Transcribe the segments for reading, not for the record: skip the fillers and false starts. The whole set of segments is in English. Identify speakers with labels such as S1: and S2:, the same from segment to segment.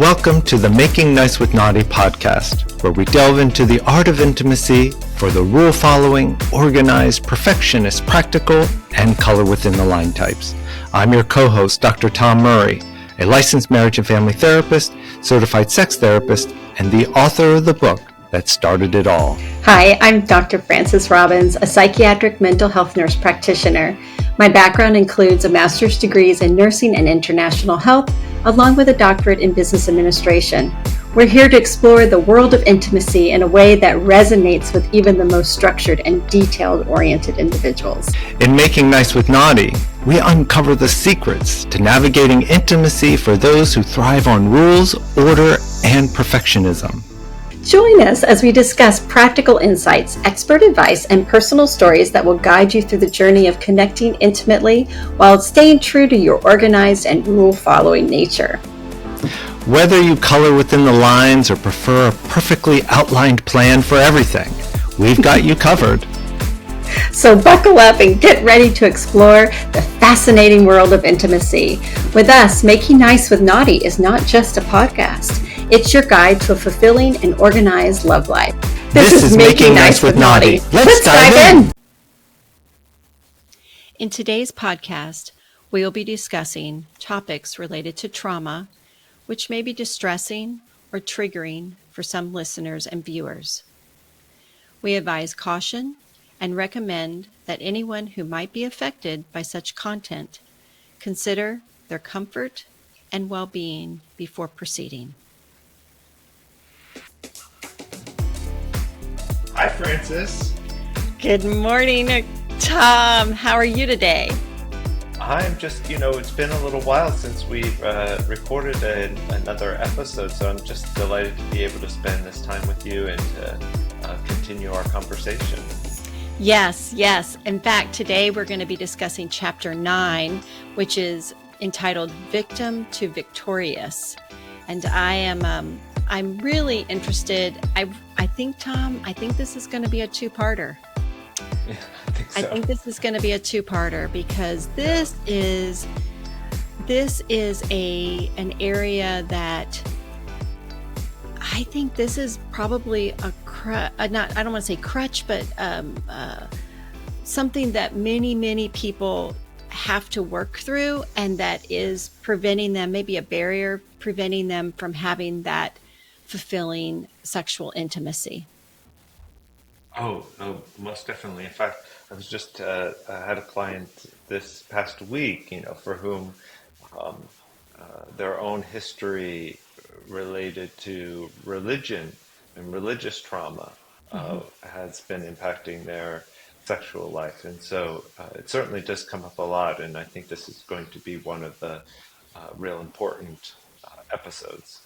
S1: Welcome to the Making Nice with Naughty podcast, where we delve into the art of intimacy for the rule-following, organized, perfectionist, practical, and color within the line types. I'm your co-host, Dr. Tom Murray, a licensed marriage and family therapist, certified sex therapist, and the author of the book that started it all.
S2: Hi, I'm Dr. Frances Robbins, a psychiatric mental health nurse practitioner. My background includes a master's degrees in nursing and international health, along with a doctorate in business administration. We're here to explore the world of intimacy in a way that resonates with even the most structured and detailed-oriented individuals.
S1: In Making Nice with Naughty, we uncover the secrets to navigating intimacy for those who thrive on rules, order, and perfectionism.
S2: Join us as we discuss practical insights, expert advice, and personal stories that will guide you through the journey of connecting intimately while staying true to your organized and rule-following nature.
S1: Whether you color within the lines or prefer a perfectly outlined plan for everything, we've got you covered.
S2: So buckle up and get ready to explore the fascinating world of intimacy. With us, Making Nice with Naughty is not just a podcast. It's your guide to a fulfilling and organized love life.
S1: This is Making Nice with Naughty. Let's dive in.
S3: In today's podcast, we will be discussing topics related to trauma, which may be distressing or triggering for some listeners and viewers. We advise caution and recommend that anyone who might be affected by such content consider their comfort and well-being before proceeding.
S1: Hi, Frances.
S3: Good morning, Tom. How are you today?
S4: I'm just, it's been a little while since we've recorded another episode, so I'm just delighted to be able to spend this time with you and to continue our conversation.
S3: Yes. In fact, today we're going to be discussing Chapter 9, which is entitled Victim to Victorious. And I'm really interested. I think, Tom, this is going to be a two-parter.
S4: Yeah, I think so.
S3: I think this is going to be a two-parter because this is an area that I think this is probably I don't want to say crutch, but something that many people have to work through, and that is preventing them, maybe a barrier preventing them from having that fulfilling sexual intimacy.
S4: Oh, most definitely. In fact, I was just I had a client this past week, for whom their own history related to religion and religious trauma has been impacting their sexual life. And so it certainly does come up a lot, and I think this is going to be one of the real important episodes.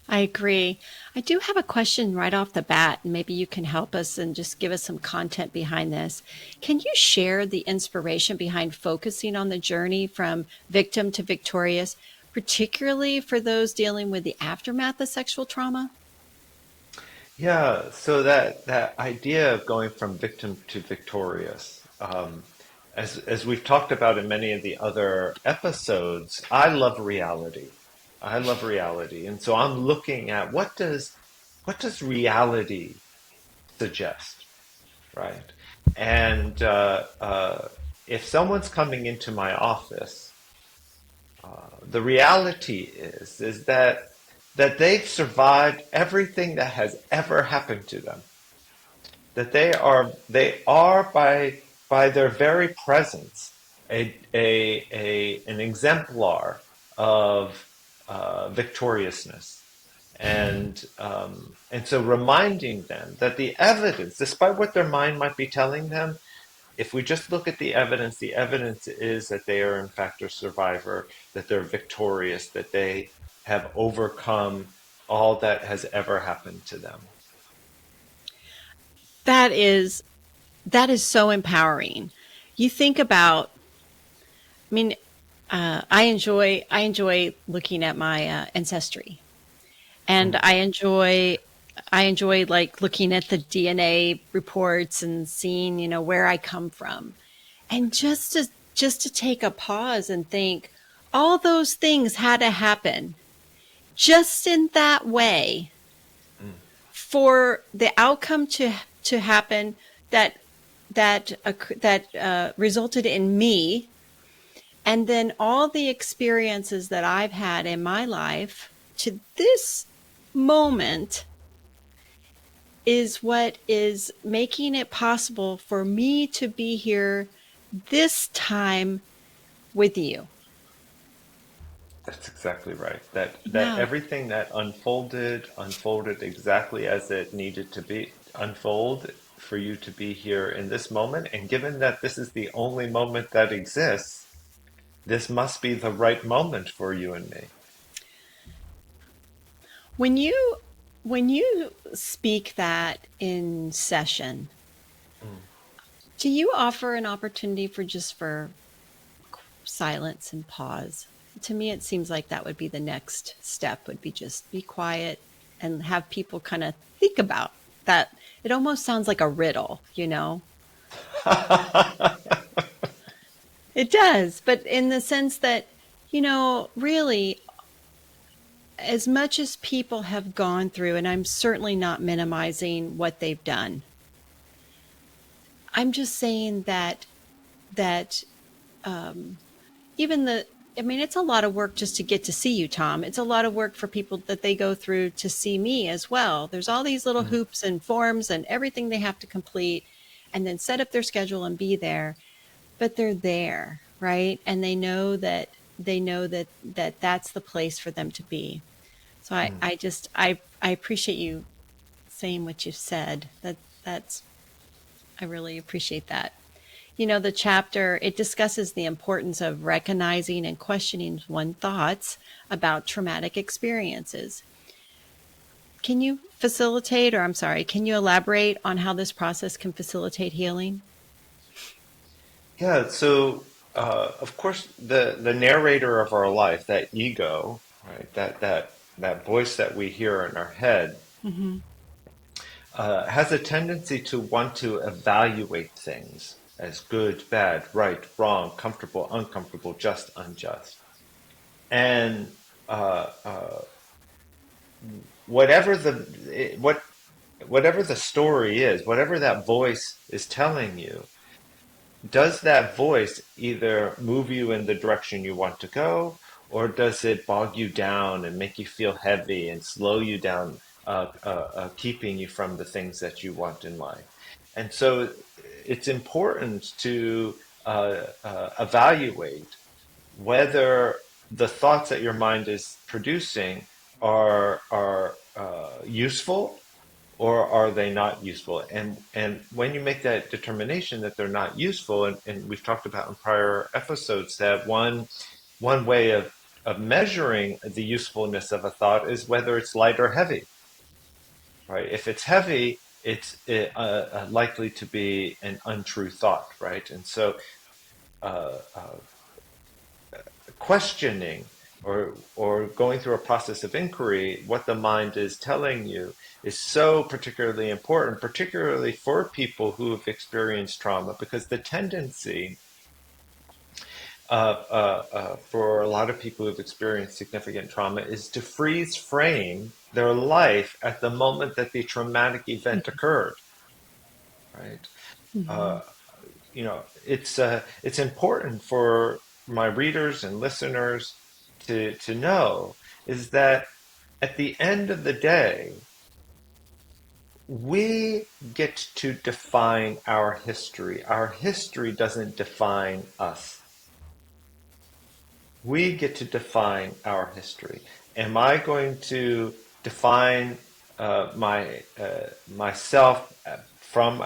S3: I agree. I do have a question right off the bat, and maybe you can help us and just give us some content behind this. Can you share the inspiration behind focusing on the journey from victim to victorious, particularly for those dealing with the aftermath of sexual trauma?
S4: Yeah, so that idea of going from victim to victorious, as we've talked about in many of the other episodes, I love reality. And so I'm looking at what does reality suggest, right? And if someone's coming into my office, the reality is that they've survived everything that has ever happened to them. That they are by their very presence an exemplar of victoriousness, and so reminding them that the evidence, despite what their mind might be telling them, if we just look at the evidence is that they are in fact a survivor, that they're victorious, that they have overcome all that has ever happened to them.
S3: That is so empowering. You think about, I enjoy looking at my ancestry, and I enjoy like looking at the DNA reports and seeing, where I come from, and just to take a pause and think, all those things had to happen just in that way, for the outcome to happen that resulted in me, and then all the experiences that I've had in my life to this moment is what is making it possible for me to be here this time with you.
S4: That's exactly right. That
S3: Yeah.
S4: everything that unfolded exactly as it needed to be unfold for you to be here in this moment. And given that this is the only moment that exists, this must be the right moment for you and me.
S3: When you speak that in session,
S4: Mm.
S3: do you offer an opportunity for silence and pause? To me, it seems like that would be the next step, would be just be quiet and have people kind of think about that. It almost sounds like a riddle, you know? It does, but in the sense that, really, as much as people have gone through, and I'm certainly not minimizing what they've done, I'm just saying that even I mean, it's a lot of work just to get to see you, Tom. It's a lot of work for people that they go through to see me as well. There's all these little
S4: Mm.
S3: hoops and forms and everything they have to complete and then set up their schedule and be there, but they're there, right? And they know that that's the place for them to be. So
S4: Mm.
S3: I appreciate you saying what you said. That's I really appreciate that. The chapter, it discusses the importance of recognizing and questioning one's thoughts about traumatic experiences. Can you can you elaborate on how this process can facilitate healing?
S4: Yeah, so of course the narrator of our life, that ego, right, that voice that we hear in our head,
S3: Mm-hmm.
S4: has a tendency to want to evaluate things as good, bad, right, wrong, comfortable, uncomfortable, just, unjust. And uh, uh, whatever the what whatever the story is, whatever that voice is telling you, does that voice either move you in the direction you want to go, or does it bog you down and make you feel heavy and slow you down, keeping you from the things that you want in life? And so it's important to evaluate whether the thoughts that your mind is producing are useful, or are they not useful? And when you make that determination that they're not useful, and we've talked about in prior episodes that one way of measuring the usefulness of a thought is whether it's light or heavy, right? If it's heavy, it's likely to be an untrue thought, right? And so uh, uh, questioning, or going through a process of inquiry, what the mind is telling you, is so particularly important, particularly for people who have experienced trauma, because the tendency for a lot of people who have experienced significant trauma is to freeze frame their life at the moment that the traumatic event occurred, right?
S3: Mm-hmm.
S4: Uh, it's important for my readers and listeners to know is that at the end of the day, we get to define our history. Our history doesn't define us. We get to define our history. Am I going to define myself from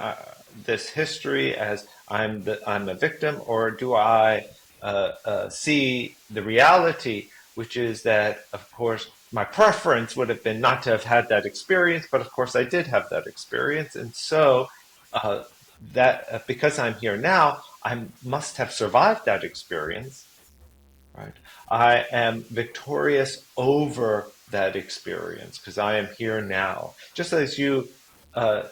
S4: this history as I'm a victim, or do I see the reality, which is that, of course, my preference would have been not to have had that experience, but of course I did have that experience, and so uh, that because I'm here now, I must have survived that experience, right? I am victorious over that experience because I am here now. Just as you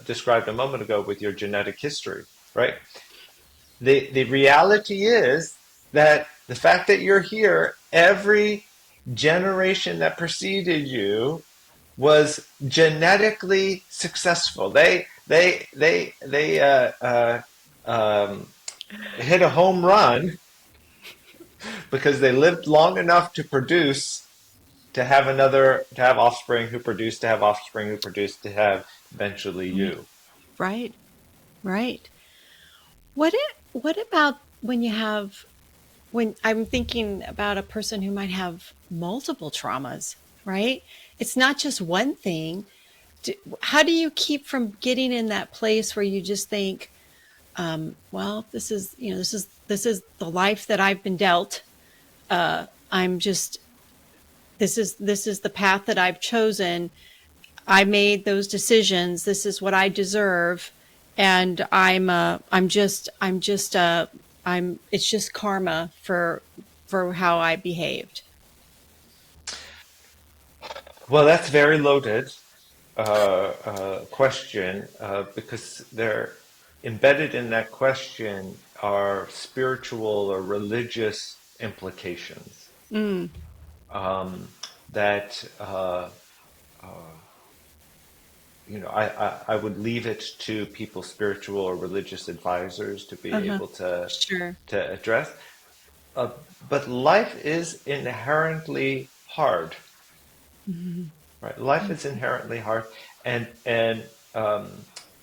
S4: described a moment ago with your genetic history, right? The reality is that the fact that you're here, every generation that preceded you was genetically successful. They hit a home run because they lived long enough to produce, to have offspring who produce, to have offspring who produce, to have eventually
S3: Right.
S4: you.
S3: Right. Right. What about when you have when I'm thinking about a person who might have multiple traumas, right? It's not just one thing. How do you keep from getting in that place where you just think, well, this is, this is the life that I've been dealt. I'm just, this is the path that I've chosen. I made those decisions. This is what I deserve. And it's just karma for how I behaved.
S4: Well, that's very loaded question because there embedded in that question are spiritual or religious implications
S3: Mm,
S4: um, that I would leave it to people's spiritual or religious advisors to be
S3: uh-huh.
S4: able
S3: Sure.
S4: to address. Uh, but life is inherently hard,
S3: Mhm.
S4: right? Life
S3: I
S4: is
S3: see.
S4: inherently hard, and um,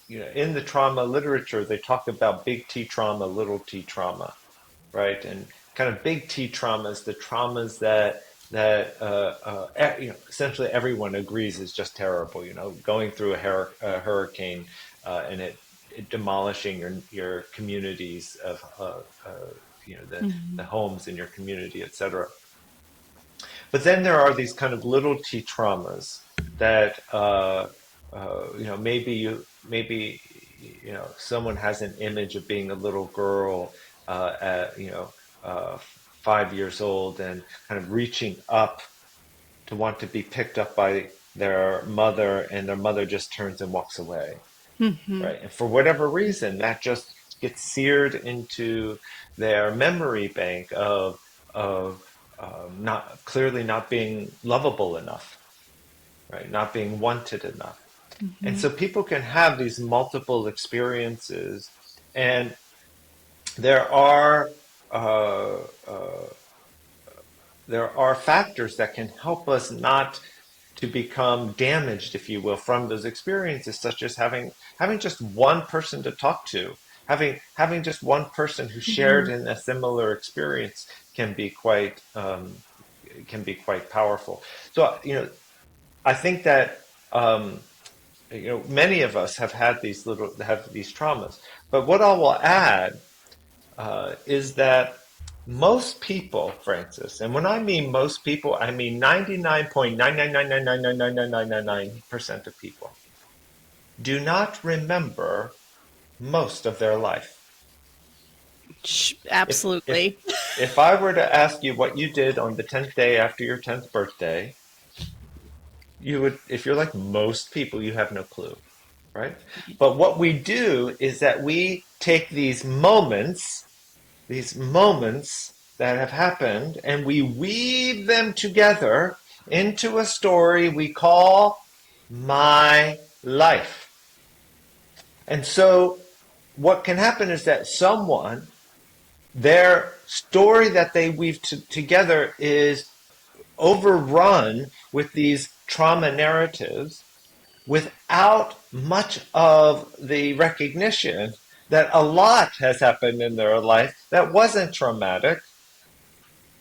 S4: in the trauma literature, they talk about big T trauma, little T trauma, right? And kind of big T traumas, the traumas that essentially everyone agrees is just terrible. Going through a hurricane and it demolishing your communities of the
S3: Mhm.
S4: homes in your community, etc. But then there are these kind of little T traumas that maybe someone has an image of being a little girl at 5 years old and kind of reaching up to want to be picked up by their mother, and their mother just turns and walks away,
S3: Mhm.
S4: right? And for whatever reason, that just gets seared into their memory bank of not being lovable enough, right? Not being wanted enough. And
S3: Mhm.
S4: so people can have these multiple experiences, and there are uh, uh, there are factors that can help us not to become damaged, if you will, from those experiences, such as having just one person to talk to, having just one person who shared
S3: Mhm.
S4: in a similar experience can be quite powerful. So I think that many of us have these traumas. But what I will add is that most people, Francis, and when I mean most people, I mean 99.999999999% of people do not remember most of their life. If if
S3: Absolutely.
S4: if I were to ask you what you did on the 10th day after your 10th birthday, you would, if you're like most people, you have no clue, right? But what we do is that we take these moments that have happened, and we weave them together into a story we call my life. And so, what can happen is that their story that they weave together is overrun with these trauma narratives without much of the recognition that a lot has happened in their life that wasn't traumatic,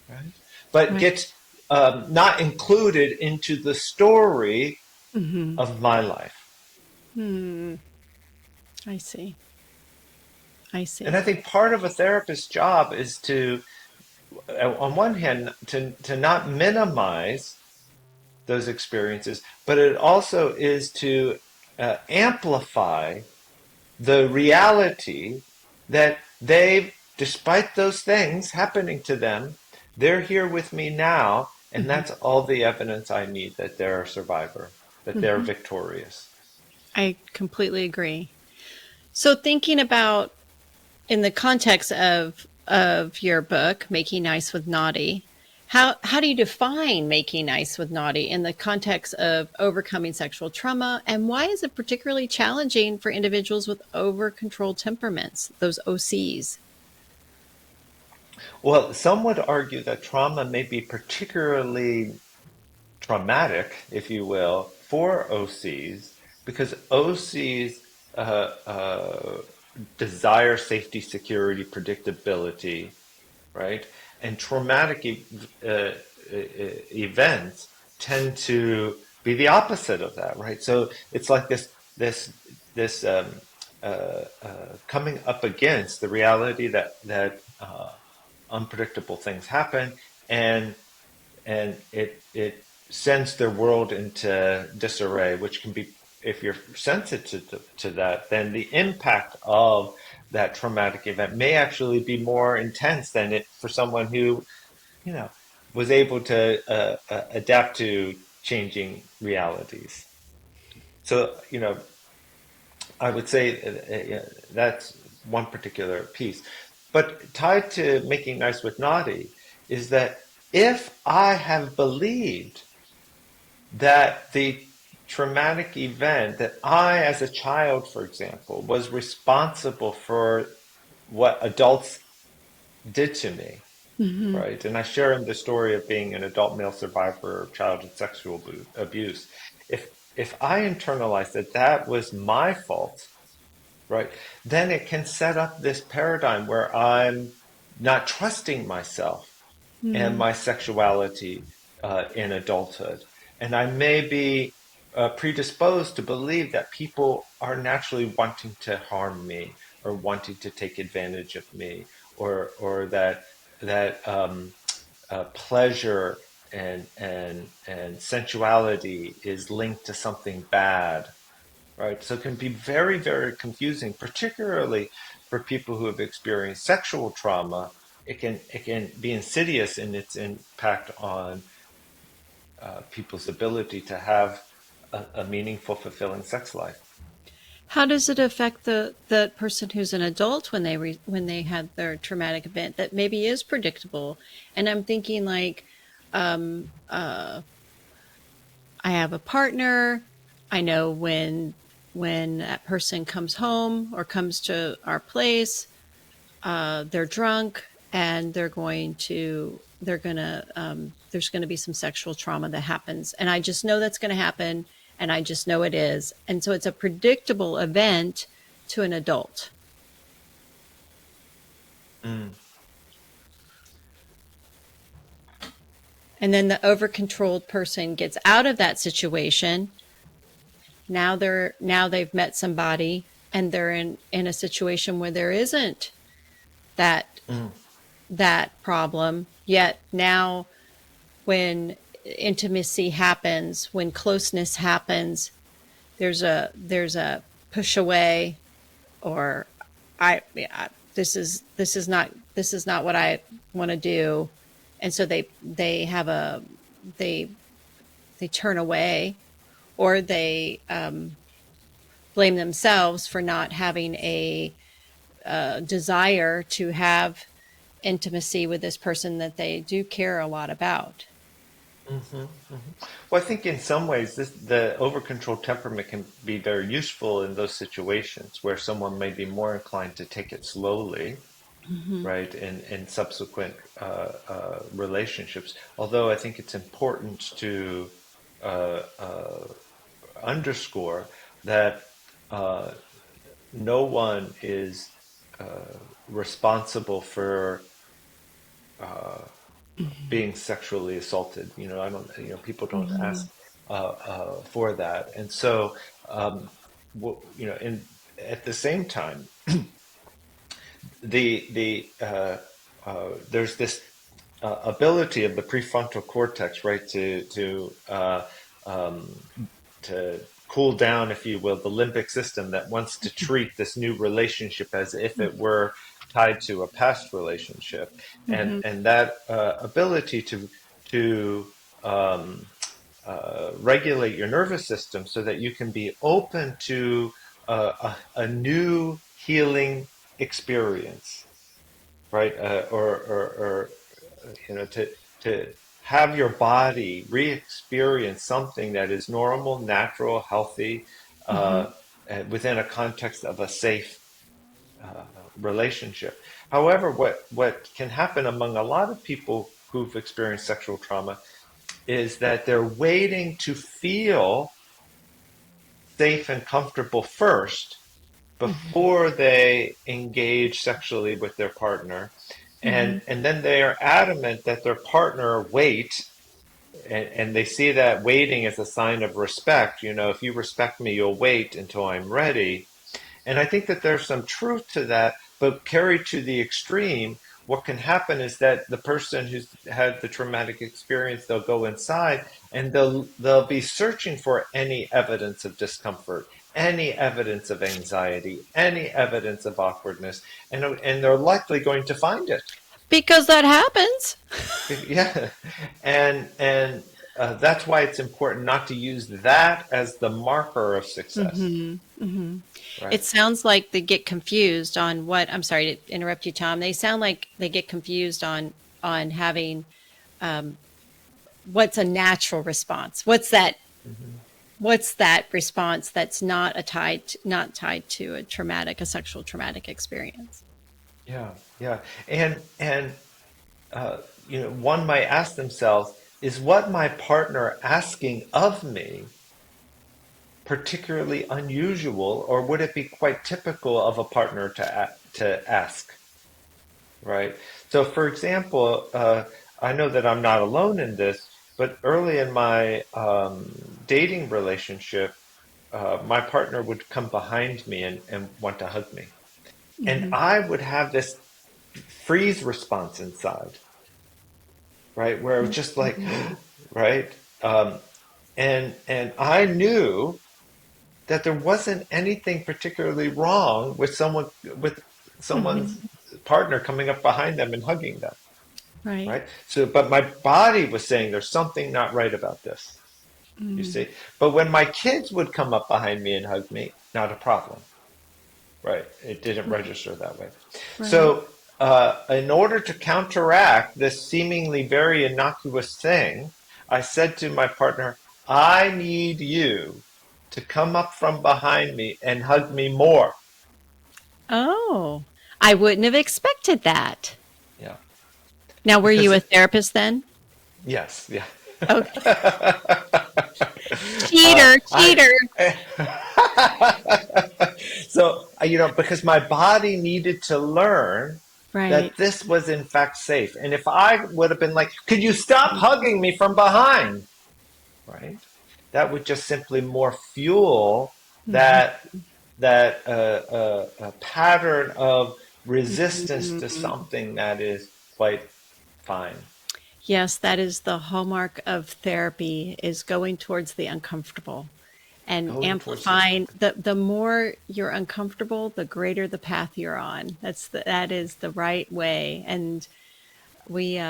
S4: right? But
S3: Right.
S4: gets not included into the story
S3: Mhm.
S4: of my life.
S3: Hmm. I see. I
S4: And I
S3: see.
S4: think part of a therapist's job is to, on one hand, to not minimize those experiences, but it also is to amplify the reality that despite those things happening to them, they're here with me now, and
S3: Mhm.
S4: that's all the evidence I need that they're a survivor, that they're
S3: Mhm.
S4: victorious.
S3: I completely agree. So thinking about in the context of your book, Making Nice with Naughty, How do you define making nice with naughty in the context of overcoming sexual trauma? And why is it particularly challenging for individuals with over controlled temperaments, those OCs?
S4: Well, some would argue that trauma may be particularly traumatic, if you will, for OCs because OCs uh, uh, desire safety, security, predictability, right? And traumatic events tend to be the opposite of that, right? So it's like this coming up against the reality that unpredictable things happen, and it sends their world into disarray, which can be, if you're sensitive to that, then the impact of that traumatic event may actually be more intense than it for someone who, you know, was able to adapt to changing realities. So, I would say that's one particular piece. But tied to making nice with naughty is that if I have believed that the traumatic event that I, as a child, for example, was responsible for what adults did to me,
S3: Mm-hmm.
S4: right? And I share in the story of being an adult male survivor of childhood sexual abuse. If I internalize that that was my fault, right, then it can set up this paradigm where I'm not trusting myself and
S3: Mm-hmm.
S4: my sexuality in adulthood. And I may be predisposed to believe that people are naturally wanting to harm me or wanting to take advantage of me, or that pleasure and sensuality is linked to something bad, right? So it can be very, very confusing, particularly for people who have experienced sexual trauma. It can be insidious in its impact on people's ability to have a meaningful, fulfilling sex life.
S3: How does it affect the person who's an adult when when they had their traumatic event that maybe is predictable? And I'm thinking like, um, uh, I have a partner. I know when that person comes home or comes to our place, they're drunk and they're gonna there's gonna be some sexual trauma that happens, and I just know that's gonna happen, and I just know it is, and so it's a predictable event to an adult.
S4: Mm,
S3: And then the over controlled person gets out of that situation. Now they've met somebody and they're in a situation where there isn't that
S4: mm,
S3: that problem. Yet now when intimacy happens, when closeness happens, there's a push away, or this is not what I want to do, and so they have a they they turn away, or they blame themselves for not having a desire to have intimacy with this person that they do care a lot about.
S4: mhm, mhm. Well, I think in some ways the over-controlled temperament can be very useful in those situations where someone may be more inclined to take it slowly,
S3: Mm-hmm.
S4: right, in subsequent relationships. Although I think it's important to uh, uh, underscore that uh, no one is responsible for being sexually assaulted. I don't. People don't
S3: Mm-hmm.
S4: ask for that, and so in at the same time, there's this ability of the prefrontal cortex, right, um, to cool down, if you will, the limbic system that wants to treat this new relationship as if it were tied to a past relationship, and
S3: Mm-hmm.
S4: that ability to um, regulate your nervous system so that you can be open to a new healing experience, right? Or to have your body re-experience something that is normal, natural, healthy,
S3: Hmm.
S4: uh, within a context of a safe relationship. However, what can happen among a lot of people who've experienced sexual trauma is that they're waiting to feel safe and comfortable first
S3: Hmm.
S4: before they engage sexually with their partner.
S3: Hmm.
S4: And then they are adamant that their partner wait, and they see that waiting as a sign of respect. You know, if you respect me, you'll wait until I'm ready. And I think that there's some truth to that, but carried to the extreme, what can happen is that the person who's had the traumatic experience, they'll go inside and they'll be searching for any evidence of discomfort, any evidence of anxiety, any evidence of awkwardness, and they're likely going to find it.
S3: Because that happens.
S4: Yeah, and that's why it's important not to use that as the marker of success,
S3: Hmm. Hmm.
S4: right?
S3: It sounds like they get confused on what, I'm sorry to interrupt you, Tom. They sound like they get confused on having what's a natural response.
S4: Mhm.
S3: What's that response that's not tied to a sexual traumatic experience.
S4: Yeah, yeah, and you know, one might ask themselves, is what my partner asking of me particularly unusual, or would it be quite typical of a partner to ask, right? So, for example, I know that I'm not alone in this, but early in my dating relationship, my partner would come behind me and want to hug me. And
S3: Hmm.
S4: I would have this freeze response inside, right? Where it was just like,
S3: Hmm.
S4: right? Um, and I knew that there wasn't anything particularly wrong with someone's
S3: Hmm.
S4: partner coming up behind them and hugging them,
S3: Right.
S4: right? So, but my body was saying there's something not right about this, you
S3: Mm.
S4: see. But when my kids would come up behind me and hug me, not a problem, right? It didn't register that way.
S3: Right.
S4: So, in order to counteract this seemingly very innocuous thing, I said to my partner, I need you to come up from behind me and hug me more.
S3: Oh, I wouldn't have expected that.
S4: Yeah.
S3: Now, were you
S4: Because,
S3: a therapist then?
S4: yes, yeah.
S3: Okay.
S4: uh,
S3: Cheater,
S4: I,
S3: cheater.
S4: so, you know, because my body needed to learn
S3: Right.
S4: that this was in fact safe. And if I would have been like, could you stop hugging me from behind? Right? That would just simply more fuel
S3: Hmm.
S4: that pattern of resistance to
S3: Hmm.
S4: something that is quite fine.
S3: Yes, that is the hallmark of therapy is going towards the uncomfortable and
S4: Going towards the
S3: amplifying
S4: uncomfortable.
S3: the more you're uncomfortable, the greater the path you're on. That is the right way. And we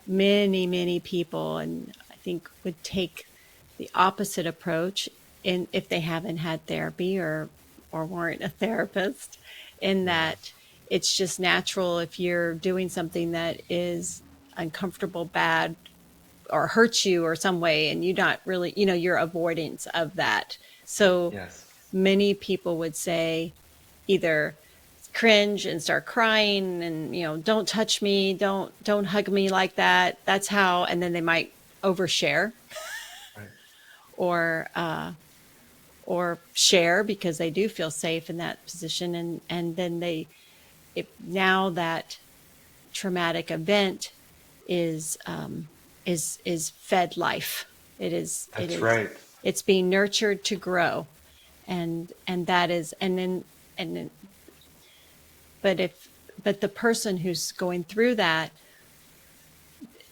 S3: many people and I think would take the opposite approach in if they haven't had therapy or weren't a therapist in
S4: Yeah.
S3: that it's just natural if you're doing something that is uncomfortable, bad, or hurts you or some way and you not really, your avoidance of that. So
S4: Yes.
S3: many people would say either cringe and start crying and don't touch me, don't hug me like that, that's how, and then they might overshare
S4: Right.
S3: or or share because they do feel safe in that position, and then they if now that traumatic event is is fed life. It
S4: That's
S3: is
S4: right.
S3: it's being nurtured to grow, and that is and then but if but the person who's going through that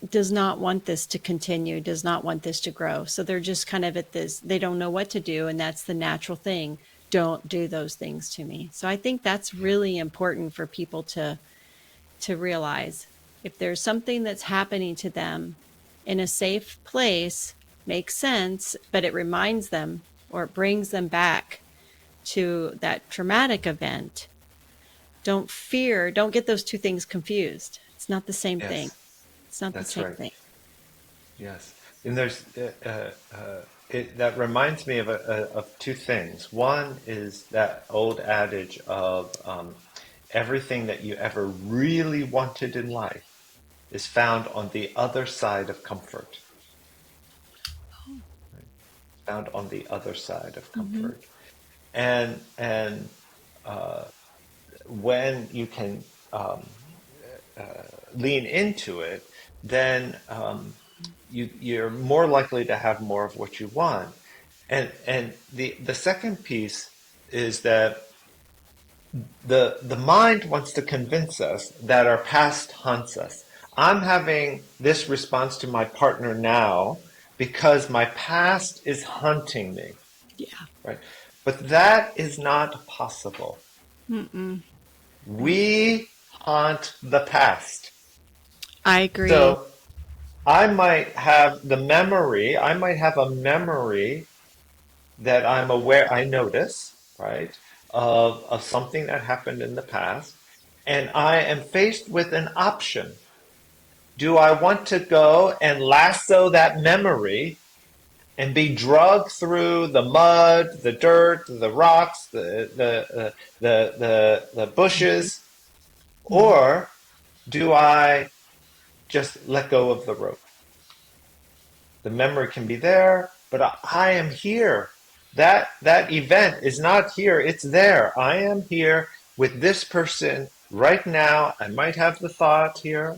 S3: does not want this to continue, does not want this to grow. So they're just kind of at this, they don't know what to do. And that's the natural thing. Don't do those things to me. So I think that's
S4: Yeah.
S3: really important for people to realize if there's something that's happening to them in a safe place, makes sense, but it reminds them or it brings them back to that traumatic event. Don't get those two things confused. It's not the same thing.
S4: Yes.
S3: It's not the
S4: That's
S3: same
S4: right.
S3: thing.
S4: Yes. And that reminds me of two things. One is that old adage of everything that you ever really wanted in life is found on the other side of comfort. Found on the other side of
S3: Mm-hmm.
S4: comfort. And when you can lean into it, then you're more likely to have more of what you want. And the second piece is that the mind wants to convince us that our past haunts us. I'm having this response to my partner now because my past is haunting me,
S3: Yeah.
S4: right? But that is not possible.
S3: Mm-mm.
S4: We haunt the past.
S3: I agree.
S4: So I might have I might have a memory that I'm aware, I notice, right, of something that happened in the past, and I am faced with an option. Do I want to go and lasso that memory and be dragged through the mud, the dirt, the rocks, the bushes,
S3: Mhm.
S4: or do I just let go of the rope? The memory can be there, but I am here. That event is not here, it's there. I am here with this person right now. I might have the thought here,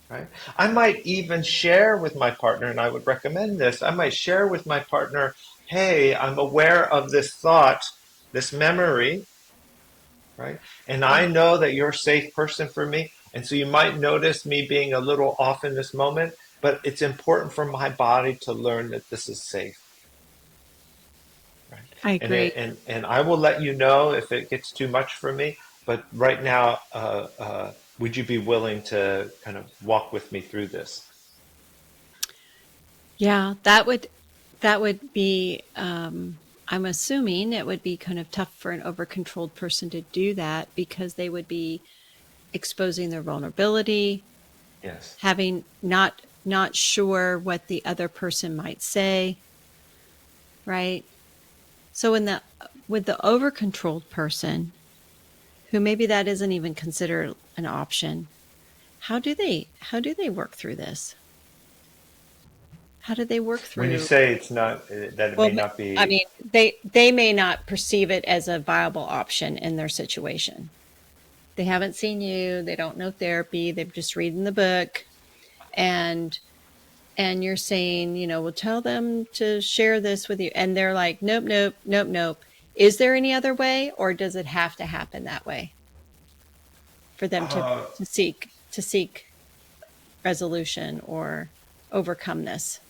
S4: right? I might even share with my partner, and I would recommend this. I might share with my partner, hey, I'm aware of this thought, this memory, right? And I know that you're a safe person for me. And so you might notice me being a little off in this moment, but it's important for my body to learn that this is safe, right?
S3: I
S4: And
S3: agree.
S4: I will let you know if it gets too much for me. But right now, would you be willing to kind of walk with me through this?
S3: Yeah, that would be I'm assuming it would be kind of tough for an over-controlled person to do that because they would be exposing their vulnerability,
S4: Yes.
S3: having not sure what the other person might say, right? So in the with the over-controlled person, who maybe that isn't even considered an option, how do they work through this? How do they work
S4: When you
S3: through
S4: say it's not, that it may
S3: well,
S4: not
S3: I
S4: be,
S3: mean, they may not perceive it as a viable option in their situation. They haven't seen you, they don't know therapy, they've just reading the book and you're saying, well, tell them to share this with you and they're like, nope, nope, nope, nope. Is there any other way or does it have to happen that way for them
S4: uh,
S3: to seek resolution or overcome this?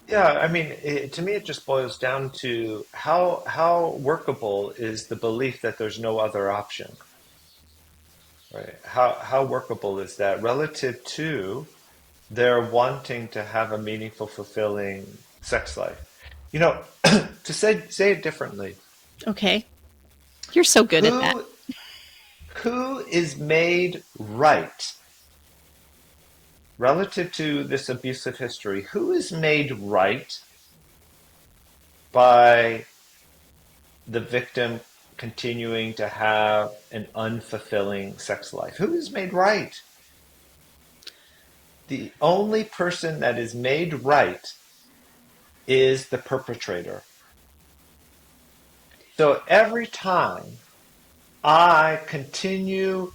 S4: yeah, I mean, to me, it just boils down to how workable is the belief that there's no other option, right? How workable is that relative to their wanting to have a meaningful, fulfilling sex life? You know, to say it differently,
S3: Okay. You're so good at that.
S4: who who is made right relative to this abusive history? Who is made right by the victim continuing to have an unfulfilling sex life? Who is made right? The only person that is made right is the perpetrator. So every time I continue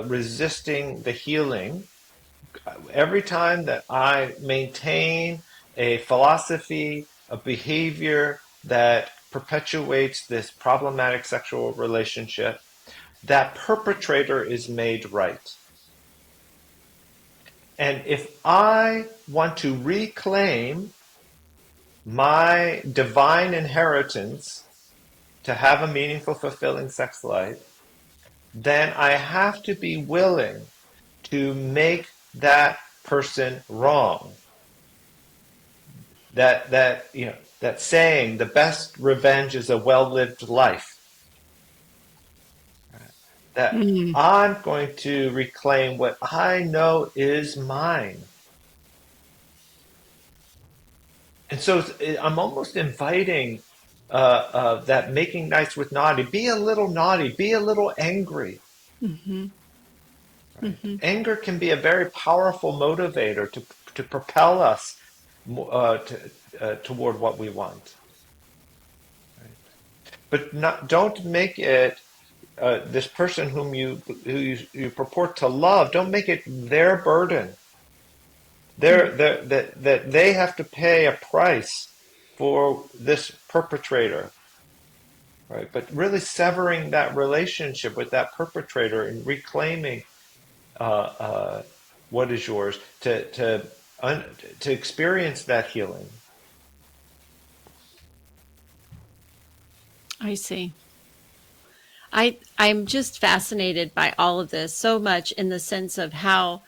S4: resisting the healing, every time that I maintain a philosophy, a behavior that perpetuates this problematic sexual relationship, that perpetrator is made right. And if I want to reclaim my divine inheritance to have a meaningful, fulfilling sex life, then I have to be willing to make that person wrong. That saying, the best revenge is a well-lived life. that
S3: Mm,
S4: I'm going to reclaim what I know is mine. And so I'm almost inviting that making nice with naughty. Be a little naughty, be a little angry.
S3: mm-hmm,
S4: Right?
S3: mm-hmm.
S4: Anger can be a very powerful motivator to propel us toward what we want. Right? But not, don't make it this person who you purport to love. Don't make it their burden. That they have to pay a price for this perpetrator, right? But really severing that relationship with that perpetrator and reclaiming uh, uh, what is yours to experience that healing.
S3: I see. I'm just fascinated by all of this so much in the sense of how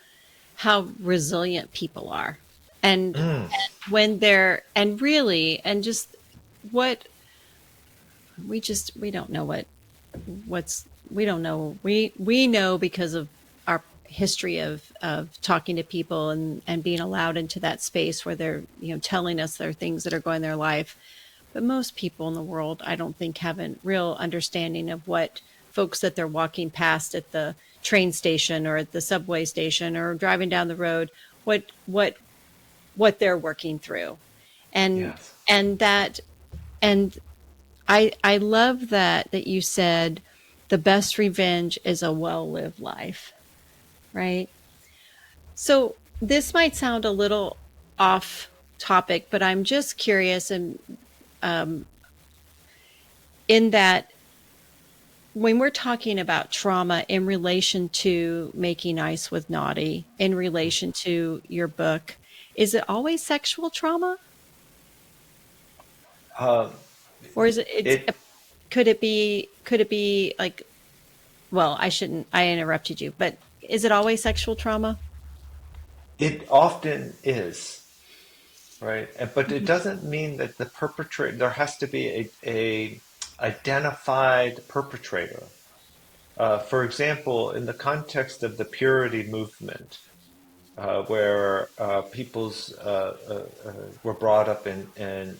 S3: resilient people are. And
S4: Mm,
S3: when they're and really and just what we don't know what's we don't know we know because of our history of talking to people and being allowed into that space where they're telling us there are things that are going in their life, but most people in the world I don't think have a real understanding of what folks that they're walking past at the train station or at the subway station or driving down the road, what they're working through. and
S4: yes.
S3: and that and I love that you said the best revenge is a well-lived life, right? So this might sound a little off topic, but I'm just curious, and in that when we're talking about trauma in relation to making ice with naughty, in relation to your book, is it always sexual trauma,
S4: Um,
S3: or is it
S4: it
S3: could it be like, well, I interrupted you, but is it always sexual trauma?
S4: it often is. Right. But it
S3: Mhm.
S4: doesn't mean that the perpetrator, there has to be a identified perpetrator. For example, in the context of the purity movement, where people's were brought up in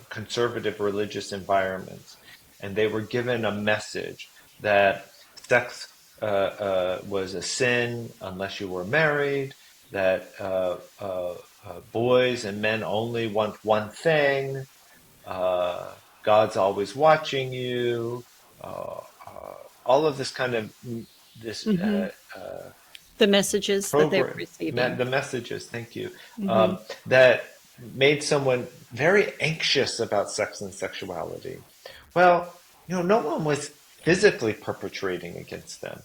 S4: conservative religious environments, and they were given a message that sex was a sin unless you were married, that boys and men only want one thing, God's always watching you, uh, all of this kind of this
S3: Mhm. The messages that they were
S4: program,
S3: receiving.
S4: the messages, thank you,
S3: Mhm.
S4: that made someone very anxious about sex and sexuality. Well, no one was physically perpetrating against them.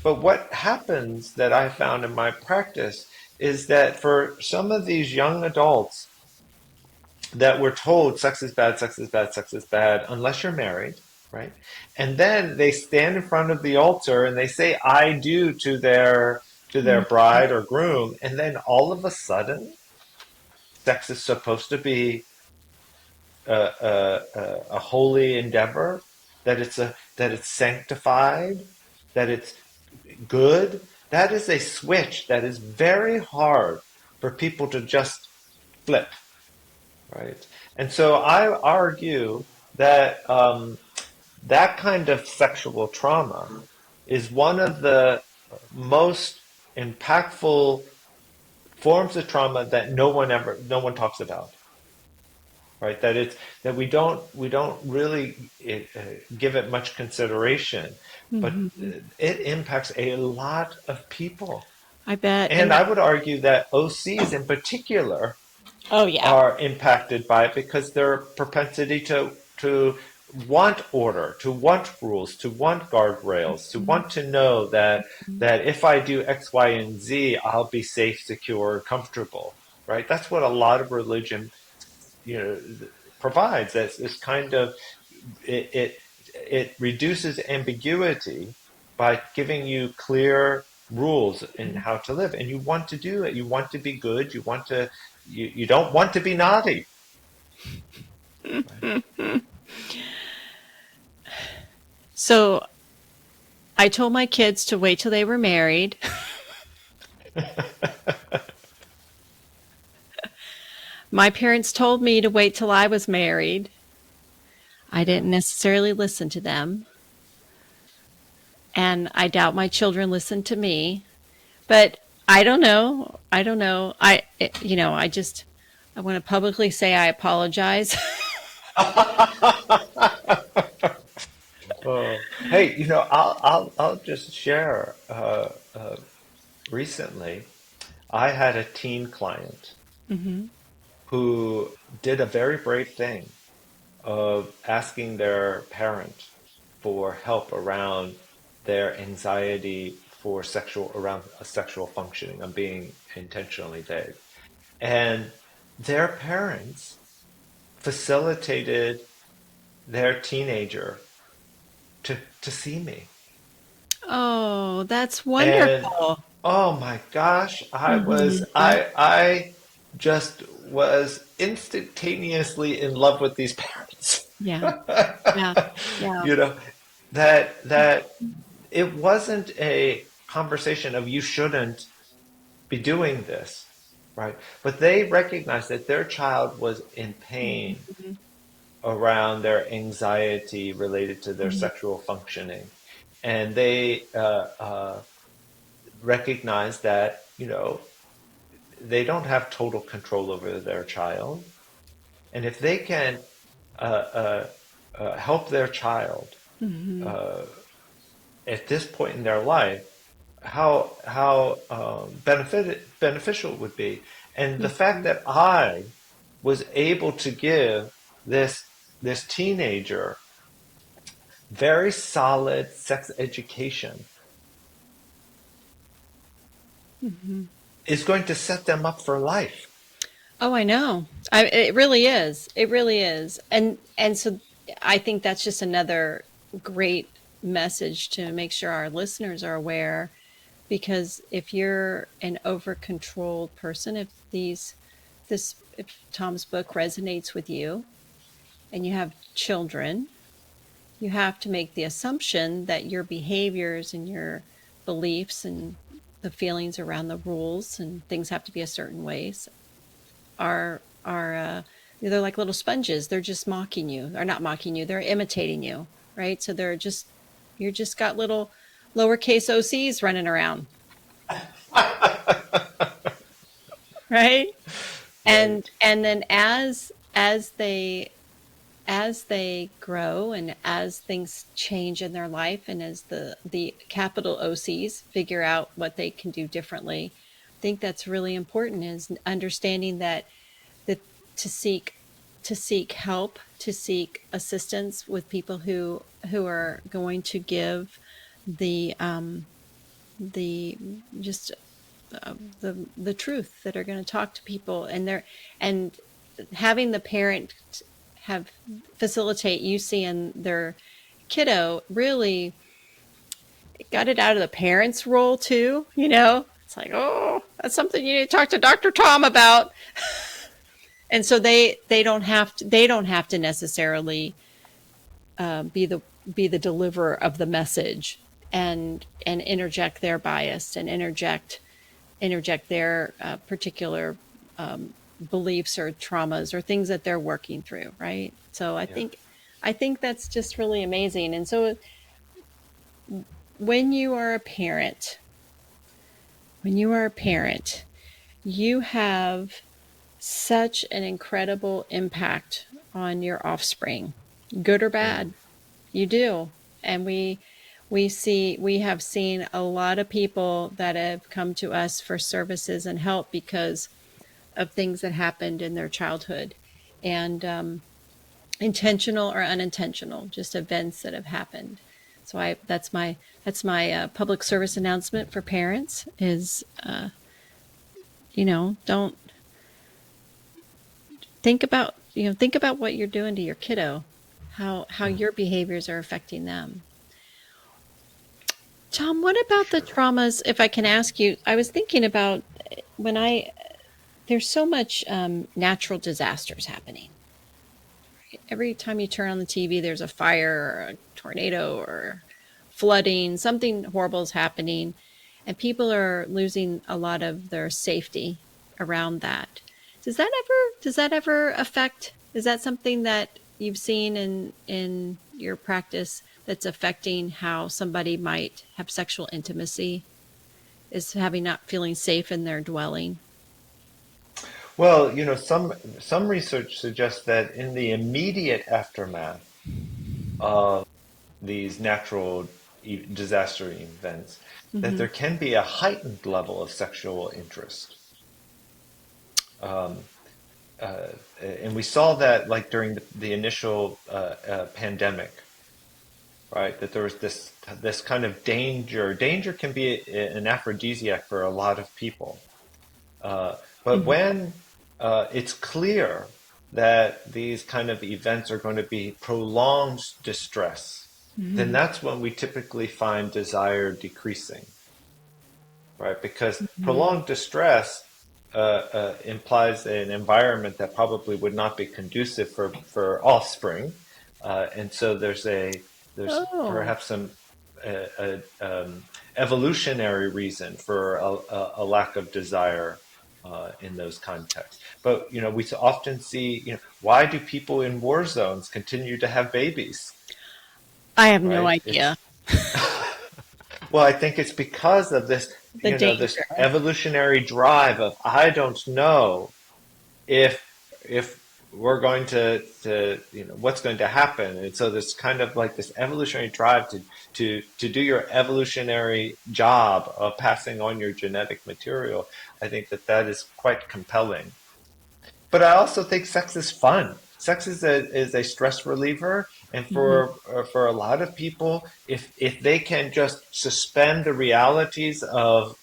S4: But what happens that I found in my practice is that for some of these young adults that were told sex is bad, sex is bad, sex is bad, unless you're married, right? And then they stand in front of the altar and they say "I do" to their
S3: Mhm.
S4: bride or groom, and then all of a sudden, sex is supposed to be a holy endeavor, that it's sanctified, that it's good. That is a switch that is very hard for people to just flip, right? And so I argue that that kind of sexual trauma is one of the most impactful forms of trauma that no one talks about, right? That it's that we don't really give it much consideration, but
S3: Mhm.
S4: it impacts a lot of people.
S3: I bet.
S4: And I would argue that OCs in particular
S3: Oh yeah.
S4: are impacted by it because their propensity to want order, to want rules, to want guardrails, to
S3: Mhm.
S4: want to know that if I do X, Y, and Z, I'll be safe, secure, comfortable. Right? That's what a lot of religion, you know, provides. That's this kind of it, it it reduces ambiguity by giving you clear rules in how to live, and you want to do it. You want to be good. You don't want to be naughty. Right?
S3: So I told my kids to wait till they were married. My parents told me to wait till I was married. I didn't necessarily listen to them. And I doubt my children listened to me. But I don't know. I don't know. I want to publicly say I apologize.
S4: Well, hey, I'll just share. Recently, I had a teen client
S3: Hmm.
S4: who did a very brave thing of asking their parent for help around their anxiety for sexual around sexual functioning. I'm being intentionally vague. And their parents facilitated their teenager to see me.
S3: Oh, that's
S4: And
S3: wonderful.
S4: oh my gosh,
S3: Hmm.
S4: I just was instantaneously in love with these parents.
S3: Yeah, yeah, yeah.
S4: You know, that it wasn't a conversation of you shouldn't be doing this, right? But they recognized that their child was in pain
S3: Mhm,
S4: around their anxiety related to their
S3: mhm,
S4: sexual functioning. And they recognize that, they don't have total control over their child. And if they can help their child
S3: mhm,
S4: uh, at this point in their life, how beneficial it would be. And the fact
S3: mhm,
S4: that I was able to give this teenager very solid sex education
S3: mhm.
S4: is going to set them up for life.
S3: Oh, I know. It really is. It really is. And so I think that's just another great message to make sure our listeners are aware, because if you're an over controlled person, if Tom's book resonates with you and you have children, you have to make the assumption that your behaviors and your beliefs and the feelings around the rules and things have to be a certain ways are they're like little sponges. They're just mocking you. They're not mocking you. They're imitating you, right? So you're just got little lowercase OCs running around, right?
S4: Right.
S3: And then as they grow and as things change in their life and as the capital OCs figure out what they can do differently, I think that's really important, is understanding that to seek help, to seek assistance with people who are going to give the the just the truth, that are going to talk to people, and having the parent have facilitate you seeing their kiddo really got it out of the parents' role too. It's like, oh, that's something you need to talk to Dr. Tom about. And so they don't have to necessarily be the deliverer of the message, and interject their bias and interject their particular beliefs or traumas or things that they're working through, right? So
S4: Yeah.
S3: I think that's just really amazing. And so when you are a parent, when you are a parent, you have such an incredible impact on your offspring, good or
S4: Mm.
S3: bad. You do. And we have seen a lot of people that have come to us for services and help because of things that happened in their childhood, and intentional or unintentional, just events that have happened. So I that's my public service announcement for parents is, don't think about what you're doing to your kiddo, how
S4: Mm.
S3: your behaviors are affecting them. Tom, what about the
S4: Sure.
S3: traumas? If I can ask you, I was thinking about when I there's so much natural disasters happening. Every time you turn on the TV, there's a fire or a tornado or flooding, something horrible is happening, and people are losing a lot of their safety around that. Does that ever affect? Is that something that you've seen in your practice that's affecting how somebody might have sexual intimacy? Is having not feeling safe in their dwelling?
S4: Well, some research suggests that in the immediate aftermath of these natural disaster events, that
S3: Hmm.
S4: there can be a heightened level of sexual interest. Um, and we saw that like during the initial pandemic, right? That there was this kind of danger. Danger can be an aphrodisiac for a lot of people. But
S3: Hmm.
S4: when it's clear that these kind of events are going to be prolonged distress, then
S3: Hmm.
S4: that's when we typically find desire decreasing, right? Because
S3: Hmm.
S4: prolonged distress implies an environment that probably would not be conducive for offspring, and so there's
S3: Oh.
S4: perhaps some evolutionary reason for a lack of desire in those contexts. But we often see, why do people in war zones continue to have babies,
S3: I have no
S4: right?
S3: idea.
S4: Well, I think it's because of this,
S3: The
S4: this
S3: danger.
S4: evolutionary drive of I don't know if we're going to what's going to happen, and so there's kind of like this evolutionary drive to do your evolutionary job of passing on your genetic material. I think that is quite compelling. But I also think sex is fun. Sex is a stress reliever, and
S3: Hmm.
S4: for a lot of people, if they can just suspend the realities of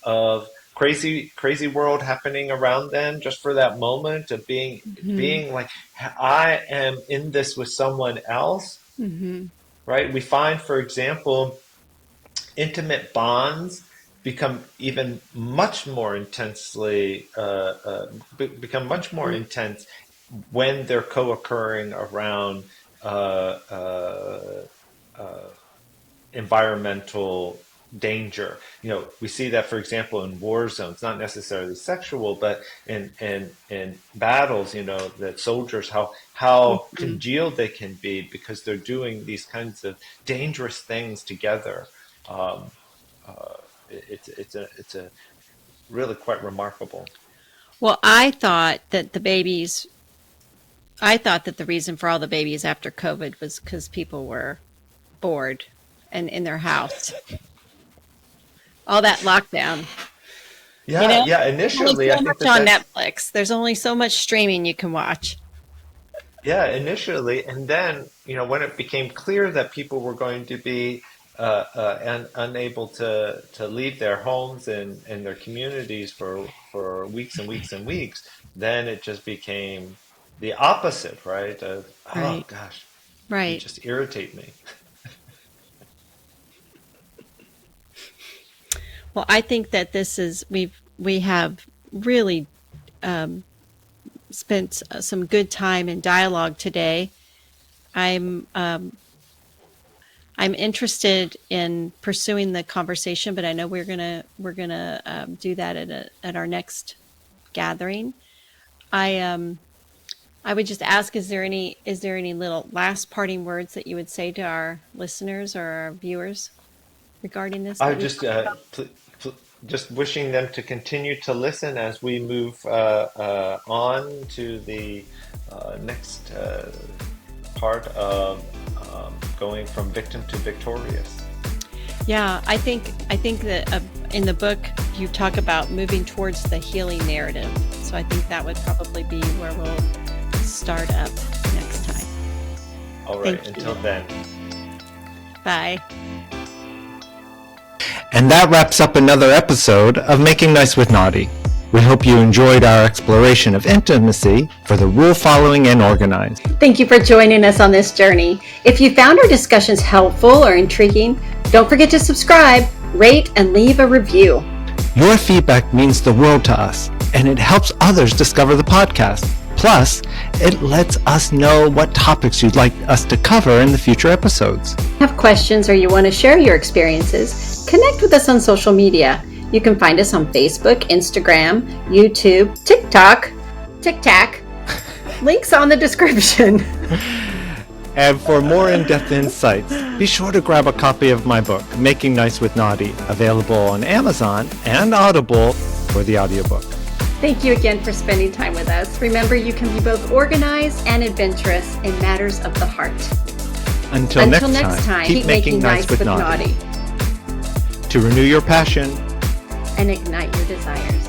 S4: crazy world happening around them just for that moment of
S3: Hmm.
S4: being like I am in this with someone else,
S3: Hmm.
S4: right? We find, for example, intimate bonds become even much more intensely become much more intense when they're co-occurring around uh, uh, environmental danger. We see that, for example, in war zones, not necessarily sexual, but in battles. That soldiers how
S3: Hmm.
S4: congealed they can be because they're doing these kinds of dangerous things together. Um, uh, it's a really quite remarkable.
S3: Well, I thought that the reason for all the babies after COVID was because people were bored and in their house. All that lockdown. You
S4: Yeah,
S3: know,
S4: yeah.
S3: there's only
S4: Initially, I
S3: so
S4: think
S3: much
S4: that
S3: on
S4: that's
S3: Netflix. There's only so much streaming you can watch.
S4: Yeah, initially, and then when it became clear that people were going to be unable to leave their homes and their communities for weeks and weeks and weeks, then it just became the opposite, right? Of, oh
S3: Right.
S4: gosh, you
S3: Right.
S4: just irritate me.
S3: Well, I think that we have really spent some good time in dialogue today. I'm I'm interested in pursuing the conversation, but I know we're gonna do that at our next gathering. I I would just ask: is there any little last parting words that you would say to our listeners or our viewers regarding this
S4: I
S3: that
S4: would
S3: we
S4: just
S3: talked about?
S4: just wishing them to continue to listen as we move on to the next part of going from victim to victorious.
S3: Yeah, I think that in the book you talk about moving towards the healing narrative. So I think that would probably be where we'll start up next time.
S4: All right,
S3: Thank
S4: until
S3: you.
S4: then.
S3: Bye.
S1: And that wraps up another episode of Making Nice with Naughty. We hope you enjoyed our exploration of intimacy for the rule-following and organized.
S2: Thank you for joining us on this journey. If you found our discussions helpful or intriguing, don't forget to subscribe, rate, and leave a review.
S1: Your feedback means the world to us, and it helps others discover the podcast. Plus, it lets us know what topics you'd like us to cover in the future episodes.
S2: Have questions or you want to share your experiences? Connect with us on social media. You can find us on Facebook, Instagram, YouTube, TikTok, TikTok. Links on the description.
S1: And for more in-depth insights, be sure to grab a copy of my book, Making Nice with Naughty, available on Amazon and Audible for the audiobook.
S2: Thank you again for spending time with us. Remember, you can be both organized and adventurous in matters of the heart.
S1: Until next time, keep making nice with Naughty. To renew your passion
S2: and ignite your desires.